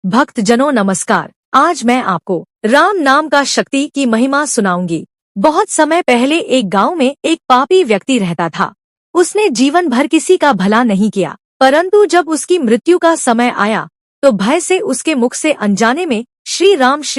भक्त जनों नमस्कार। आज मैं आपको राम नाम का शक्ति की महिमा सुनाऊंगी। बहुत समय पहले एक गांव में एक पापी व्यक्ति रहता था। उसने जीवन भर किसी का भला नहीं किया, परंतु जब उसकी मृत्यु का समय आया तो भय से उसके मुख से अनजाने में श्री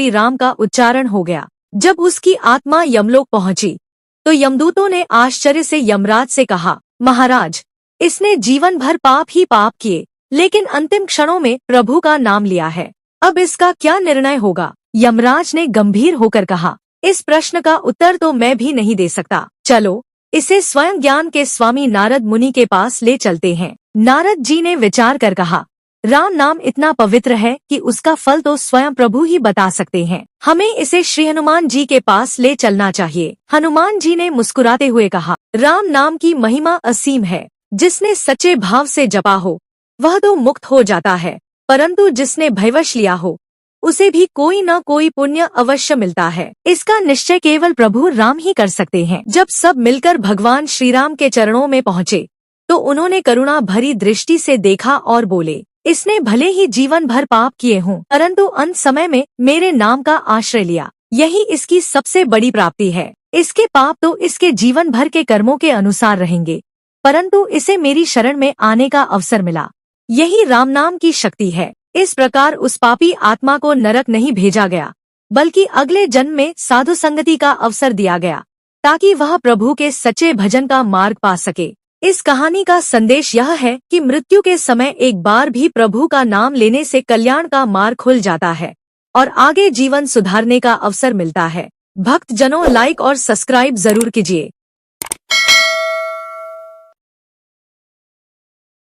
राम का उच्चारण हो गया। जब उसकी आत्मा यमलोक पहुंची तो यमदूतों ने आश्चर्य से यमराज से कहा, महाराज, इसने जीवन भर पाप ही पाप किए, लेकिन अंतिम क्षणों में प्रभु का नाम लिया है। अब इसका क्या निर्णय होगा? यमराज ने गंभीर होकर कहा, इस प्रश्न का उत्तर तो मैं भी नहीं दे सकता। चलो इसे स्वयं ज्ञान के स्वामी नारद मुनि के पास ले चलते हैं। नारद जी ने विचार कर कहा, राम नाम इतना पवित्र है कि उसका फल तो स्वयं प्रभु ही बता सकते हैं। हमें इसे श्री हनुमान जी के पास ले चलना चाहिए। हनुमान जी ने मुस्कुराते हुए कहा, राम नाम की महिमा असीम है। जिसने सच्चे भाव से जपा हो वह तो मुक्त हो जाता है, परंतु जिसने भयवश लिया हो उसे भी कोई न कोई पुण्य अवश्य मिलता है। इसका निश्चय केवल प्रभु राम ही कर सकते हैं। जब सब मिलकर भगवान श्री राम के चरणों में पहुँचे तो उन्होंने करुणा भरी दृष्टि से देखा और बोले, इसने भले ही जीवन भर पाप किए हों, परंतु अंत समय में मेरे नाम का आश्रय लिया, यही इसकी सबसे बड़ी प्राप्ति है। इसके पाप तो इसके जीवन भर के कर्मों के अनुसार रहेंगे, परंतु इसे मेरी शरण में आने का अवसर मिला, यही राम नाम की शक्ति है। इस प्रकार उस पापी आत्मा को नरक नहीं भेजा गया, बल्कि अगले जन्म में साधु संगति का अवसर दिया गया, ताकि वह प्रभु के सच्चे भजन का मार्ग पा सके। इस कहानी का संदेश यह है कि मृत्यु के समय एक बार भी प्रभु का नाम लेने से कल्याण का मार्ग खुल जाता है और आगे जीवन सुधारने का अवसर मिलता है। भक्त जनों, लाइक और सब्सक्राइब जरूर कीजिए।